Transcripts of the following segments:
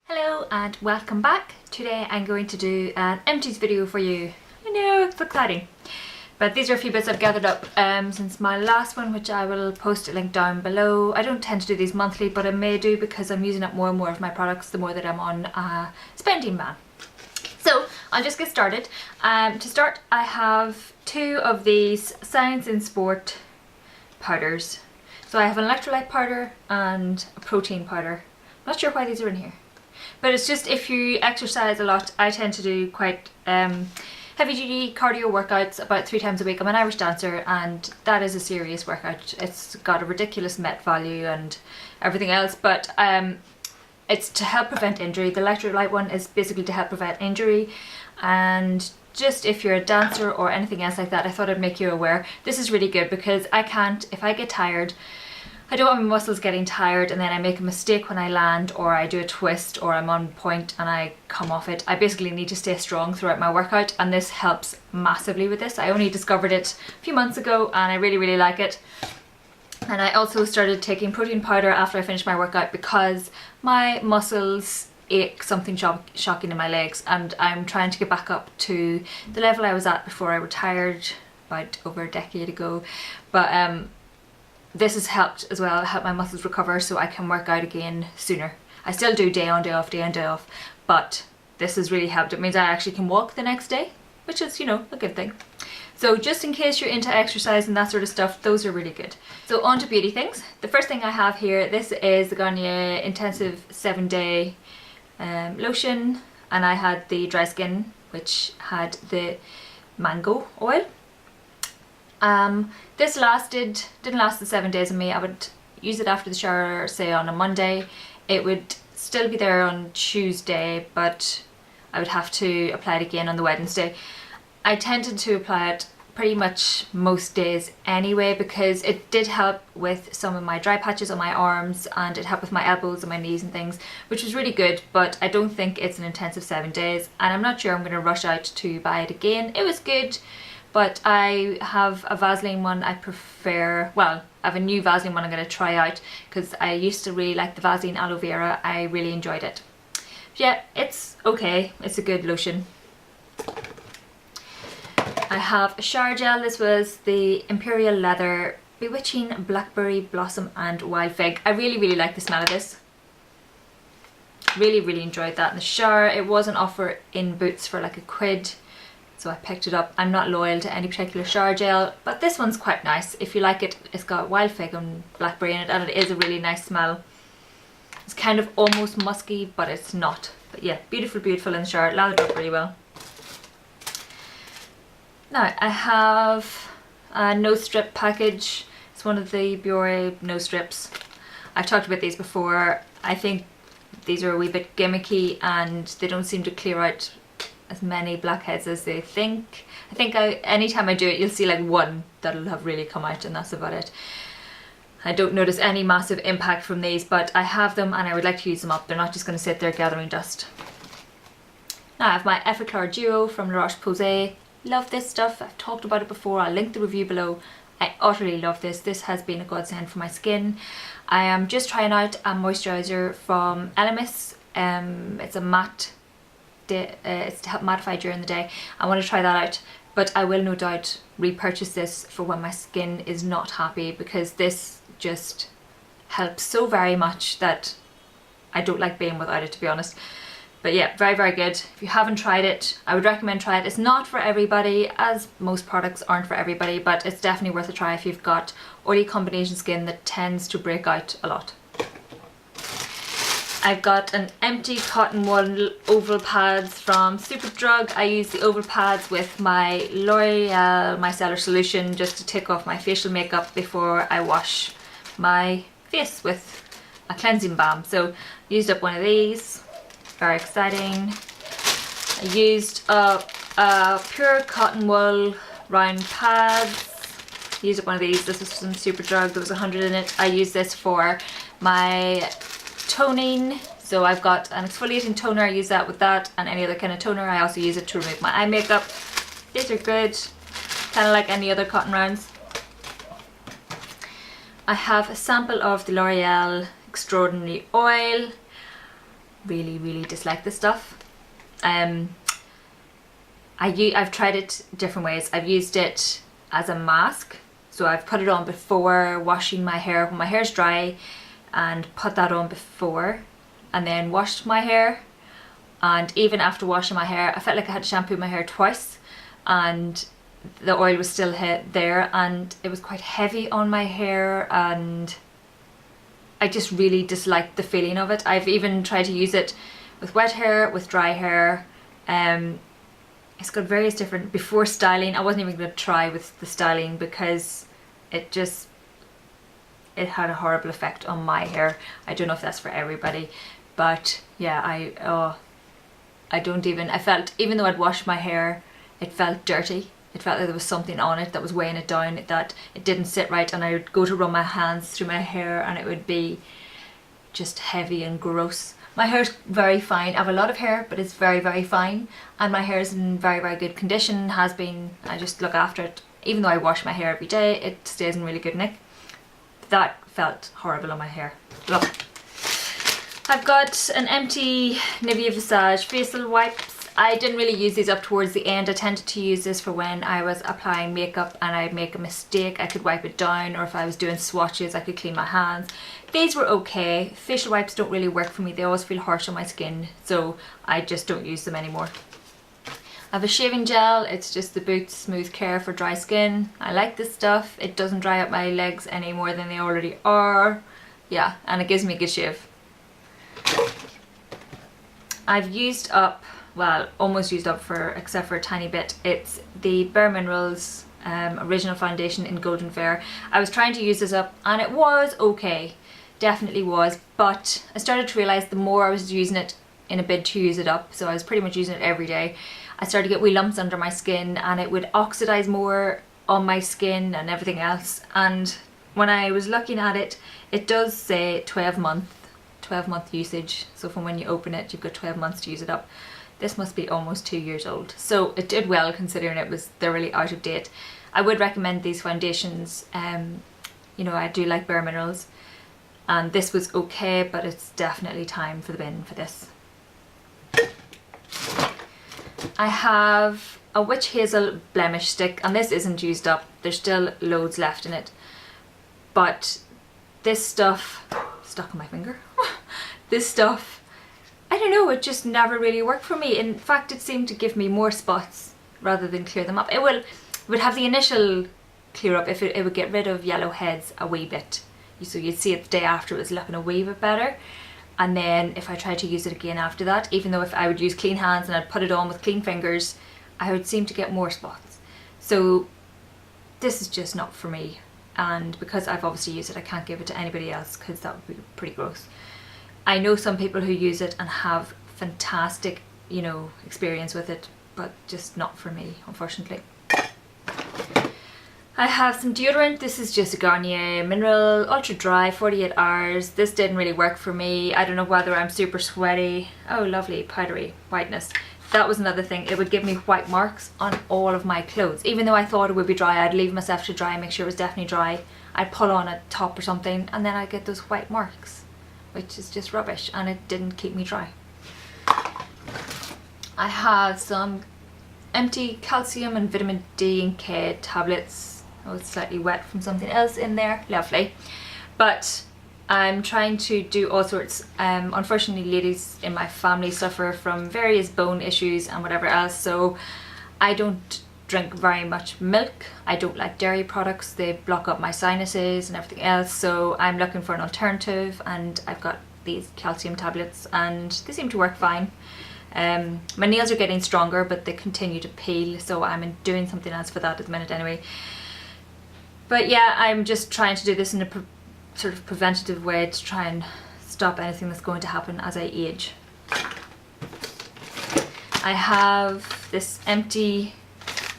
Hello and welcome back. Today I'm going to do an empties video for you. I know, it's exciting. But these are a few bits I've gathered up since my last one, which I will post a link down below. I don't tend to do these monthly, but I may do because I'm using up more and more of my products the more that I'm on a spending ban. So I'll just get started. To start, I have two of these Science in Sport powders. So I have an electrolyte powder and a protein powder. I'm not sure why these are in here. But it's just if you exercise a lot. I tend to do quite heavy duty cardio workouts about 3 times a week. I'm an Irish dancer and that is a serious workout. It's got a ridiculous MET value and everything else, but it's to help prevent injury. The electrolyte one is basically to help prevent injury, and just if you're a dancer or anything else like that, I thought I'd make you aware. This is really good because if I get tired, I don't want my muscles getting tired and then I make a mistake when I land, or I do a twist, or I'm on point and I come off it. I basically need to stay strong throughout my workout, and this helps massively with this. I only discovered it a few months ago and I really like it. And I also started taking protein powder after I finished my workout because my muscles ache something shocking in my legs, and I'm trying to get back up to the level I was at before I retired about over a decade ago. But this has helped as well, help my muscles recover so I can work out again sooner. I still do day on, day off, day on, day off, but this has really helped. It means I actually can walk the next day, which is, you know, a good thing. So just in case you're into exercise and that sort of stuff, those are really good. So on to beauty things. The first thing I have here, this is the Garnier Intensive 7-Day lotion, and I had the dry skin, which had the mango oil. This didn't last the 7 days on me. I would use it after the shower, say on a Monday. It would still be there on Tuesday, but I would have to apply it again on the Wednesday. I tended to apply it pretty much most days anyway because it did help with some of my dry patches on my arms, and it helped with my elbows and my knees and things, which was really good. But I don't think it's an intensive 7 days, and I'm not sure I'm going to rush out to buy it again. It was good. But I have a Vaseline one I prefer. Well, I have a new Vaseline one I'm going to try out because I used to really like the Vaseline aloe vera. I really enjoyed it. But yeah, it's okay. It's a good lotion. I have a shower gel. This was the Imperial Leather Bewitching Blackberry Blossom and Wild Fig. I really like the smell of this. Really enjoyed that in the shower. It was an offer in Boots for like £1. So I picked it up. I'm not loyal to any particular shower gel, but this one's quite nice. If you like it, it's got wild fig and blackberry in it, and it is a really nice smell. It's kind of almost musky, but it's not. But yeah, beautiful in the shower. It lathered up really well. Now I have a nose strip package. It's one of the Biore nose strips. I've talked about these before. I think these are a wee bit gimmicky and they don't seem to clear out as many blackheads as they think. I think anytime I do it, you'll see like one that'll have really come out, and that's about it. I don't notice any massive impact from these, but I have them and I would like to use them up. They're not just going to sit there gathering dust. Now I have my Effaclar Duo from La Roche-Posay. Love this stuff. I've talked about it before. I'll link the review below. I utterly love this. This has been a godsend for my skin. I am just trying out a moisturiser from Elemis. It's a matte. It's to help mattify during the day. I want to try that out, but I will no doubt repurchase this for when my skin is not happy, because this just helps so very much that I don't like being without it, to be honest. But yeah, very good. If you haven't tried it, I would recommend try it. It's not for everybody, as most products aren't for everybody, but it's definitely worth a try if you've got oily combination skin that tends to break out a lot. I've got an empty cotton wool oval pads from Superdrug. I use the oval pads with my L'Oreal Micellar Solution just to take off my facial makeup before I wash my face with a cleansing balm. So used up one of these, very exciting. I used up a pure cotton wool round pads. Used up one of these. This is from Superdrug. There was 100 in it. I use this for my toning. So I've got an exfoliating toner. I use that with that and any other kind of toner. I also use it to remove my eye makeup. These are good, kind of like any other cotton rounds. I have a sample of the L'Oreal Extraordinary Oil. really dislike this stuff. I've tried it different ways. I've used it as a mask, so I've put it on before washing my hair when my hair's dry, and put that on before, and then washed my hair. And even after washing my hair, I felt like I had to shampoo my hair twice, and the oil was still there, and it was quite heavy on my hair, and I just really disliked the feeling of it. I've even tried to use it with wet hair, with dry hair. It's got various different, before styling. I wasn't even going to try with the styling because it had a horrible effect on my hair. I don't know if that's for everybody, but yeah, I felt, even though I'd washed my hair, it felt dirty. It felt like there was something on it that was weighing it down, that it didn't sit right, and I would go to run my hands through my hair and it would be just heavy and gross. My hair's very fine. I have a lot of hair, but it's very fine, and my hair is in very good condition, has been. I just look after it. Even though I wash my hair every day, it stays in really good nick. That felt horrible on my hair. Look. I've got an empty Nivea Visage facial wipes. I didn't really use these up towards the end. I tended to use this for when I was applying makeup and I'd make a mistake, I could wipe it down, or if I was doing swatches I could clean my hands. These were okay. Facial wipes don't really work for me. They always feel harsh on my skin, so I just don't use them anymore. I have a shaving gel. It's just the Boots Smooth Care for dry skin. I like this stuff. It doesn't dry up my legs any more than they already are. Yeah, and it gives me a good shave. I've used up, well, almost used up, except for a tiny bit. It's the Bare Minerals Original Foundation in Golden Fair. I was trying to use this up and it was okay, definitely was, but I started to realise the more I was using it in a bid to use it up, so I was pretty much using it every day, I started to get wee lumps under my skin and it would oxidise more on my skin and everything else. And when I was looking at it, it does say 12 month usage, so from when you open it you've got 12 months to use it up. This must be almost 2 years old, so it did well considering it was thoroughly out of date. I would recommend these foundations. You know, I do like Bare Minerals, and this was okay, but it's definitely time for the bin for this. I have a Witch Hazel blemish stick, and this isn't used up. There's still loads left in it, but this stuff stuck on my finger. This stuff, I don't know, it just never really worked for me. In fact, it seemed to give me more spots rather than clear them up. It would have the initial clear up, if it would get rid of yellow heads a wee bit. So you'd see it the day after it was looking a wee bit better. And then if I tried to use it again after that, even though if I would use clean hands and I'd put it on with clean fingers, I would seem to get more spots. So this is just not for me. And because I've obviously used it, I can't give it to anybody else because that would be pretty gross. I know some people who use it and have fantastic, you know, experience with it, but just not for me, unfortunately. I have some deodorant. This is just a Garnier Mineral Ultra Dry 48 hours. This didn't really work for me. I don't know whether I'm super sweaty. Oh, lovely powdery whiteness. That was another thing. It would give me white marks on all of my clothes. Even though I thought it would be dry, I'd leave myself to dry, make sure it was definitely dry. I'd pull on a top or something and then I'd get those white marks, which is just rubbish, and it didn't keep me dry. I have some empty calcium and vitamin D and K tablets. Oh, it's slightly wet from something else in there. Lovely. But I'm trying to do all sorts. Unfortunately, ladies in my family suffer from various bone issues and whatever else, so I don't drink very much milk. I don't like dairy products. They block up my sinuses and everything else, so I'm looking for an alternative, and I've got these calcium tablets and they seem to work fine. My nails are getting stronger, but they continue to peel, so I'm doing something else for that at the minute anyway. But yeah, I'm just trying to do this in a sort of preventative way to try and stop anything that's going to happen as I age. I have this empty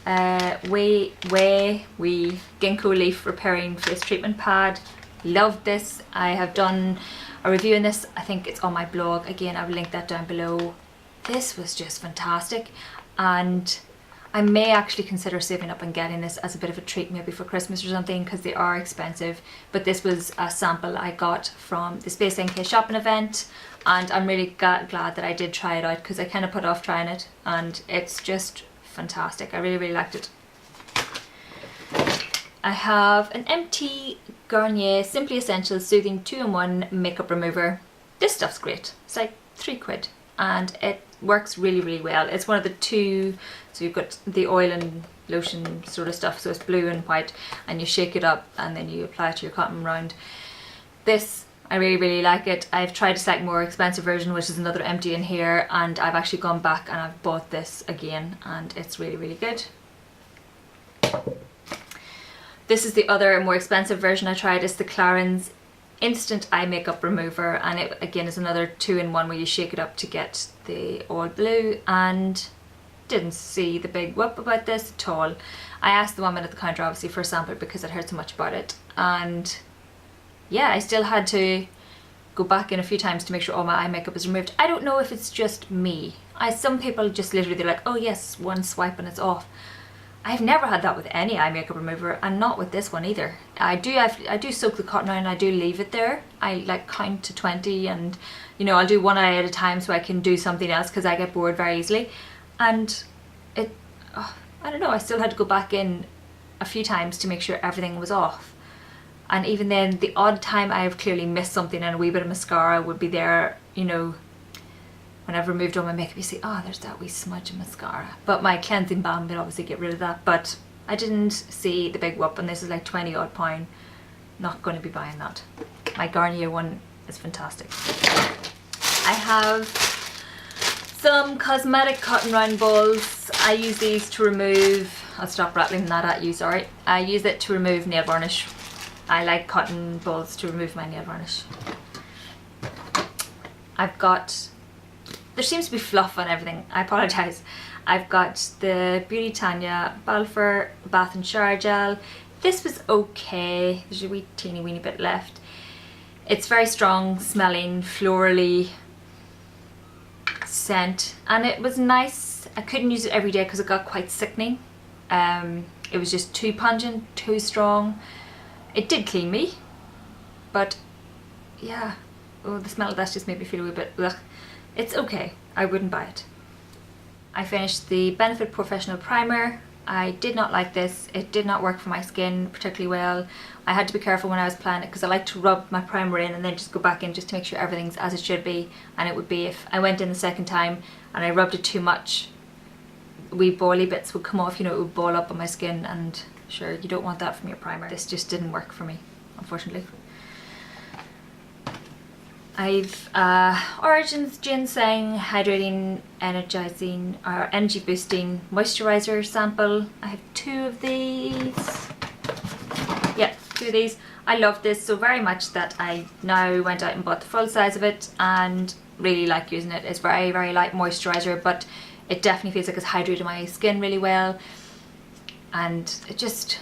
Way Ginkgo Leaf Repairing Face Treatment Pad. Love this. I have done a review on this. I think it's on my blog. Again, I will link that down below. This was just fantastic, and I may actually consider saving up and getting this as a bit of a treat maybe for Christmas or something, because they are expensive. But this was a sample I got from the Space NK shopping event, and I'm really glad that I did try it out, because I kind of put off trying it and it's just fantastic. I really liked it. I have an empty Garnier Simply Essential Soothing 2-in-1 makeup remover. This stuff's great. It's like £3 and it works really well. It's one of the two, so you've got the oil and lotion sort of stuff, so it's blue and white, and you shake it up and then you apply it to your cotton round. This, I really like it. I've tried a slightly more expensive version, which is another empty in here, and I've actually gone back and I've bought this again, and it's really good. This is the other more expensive version I tried. It's the Clarins Instant Eye Makeup Remover, and it again is another 2-in-1 where you shake it up to get the all blue, and didn't see the big whoop about this at all. I asked the woman at the counter obviously for a sample because I'd heard so much about it, and yeah, I still had to go back in a few times to make sure all my eye makeup is removed. I don't know if it's just me. Some people just literally, they're like, oh yes, one swipe and it's off. I've never had that with any eye makeup remover, and not with this one either. I do soak the cotton on and I do leave it there. I like count to 20, and you know, I'll do one eye at a time so I can do something else because I get bored very easily. And it, I don't know, I still had to go back in a few times to make sure everything was off. And even then, the odd time I have clearly missed something and a wee bit of mascara would be there, you know, when I've removed all my makeup, you see, oh, there's that wee smudge of mascara. But my cleansing balm would obviously get rid of that. But I didn't see the big whoop, and this is like £20 odd. Not going to be buying that. My Garnier one is fantastic. I have some cosmetic cotton round balls. I use these to remove, I'll stop rattling that at you, sorry. I use it to remove nail varnish. I like cotton balls to remove my nail varnish. I've got, there seems to be fluff on everything, I apologise. I've got the Beauty Tanya Balfour Bath and Shower Gel. This was okay, there's a wee teeny weeny bit left. It's very strong smelling, florally scent, and it was nice. I couldn't use it every day because it got quite sickening. It was just too pungent, too strong. It did clean me, but yeah, oh, the smell of that just made me feel a wee bit ugh. It's okay, I wouldn't buy it. I finished the Benefit Professional Primer. I did not like this. It did not work for my skin particularly well. I had to be careful when I was applying it because I like to rub my primer in and then just go back in just to make sure everything's as it should be. And it would be if I went in the second time and I rubbed it too much, wee bally bits would come off, you know, it would ball up on my skin, and sure, you don't want that from your primer. This just didn't work for me, unfortunately. I've Origins Ginseng Hydrating Energizing or Energy Boosting Moisturizer sample. I have 2 of these. Yeah, 2 of these. I love this so very much that I now went out and bought the full size of it and really like using it. It's very light moisturizer, but it definitely feels like it's hydrated my skin really well, and it just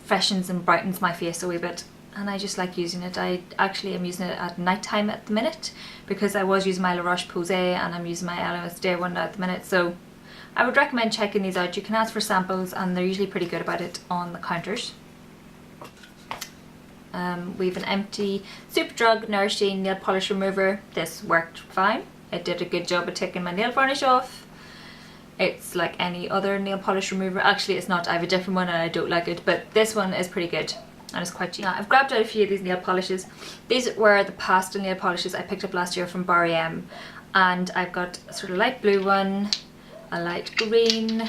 freshens and brightens my face a wee bit. And I just like using it. I actually am using it at night time at the minute because I was using my La Roche-Posay and I'm using my LMS Day one at the minute. So I would recommend checking these out. You can ask for samples and they're usually pretty good about it on the counters. We have an empty Superdrug Nourishing Nail Polish Remover. This worked fine. It did a good job of taking my nail varnish off. It's like any other nail polish remover. Actually, it's not. I have a different one and I don't like it, but this one is pretty good. And it's quite cheap. I've grabbed out a few of these nail polishes. These were the pastel nail polishes I picked up last year from Bar M, and I've got a sort of light blue one, a light green,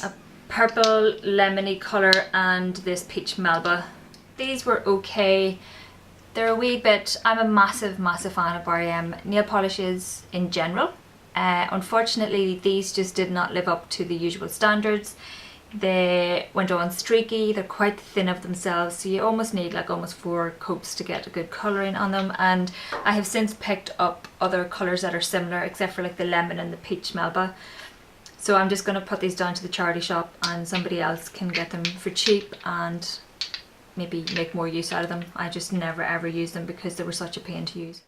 a purple lemony colour, and this peach Melba. These were okay. They're a wee bit, I'm a massive fan of Bar M nail polishes in general. Unfortunately, these just did not live up to the usual standards. They went on streaky, they're quite thin of themselves, so you almost need like almost 4 coats to get a good colouring on them. And I have since picked up other colours that are similar, except for like the lemon and the peach Melba. So I'm just going to put these down to the charity shop and somebody else can get them for cheap and maybe make more use out of them. I just never ever use them because they were such a pain to use.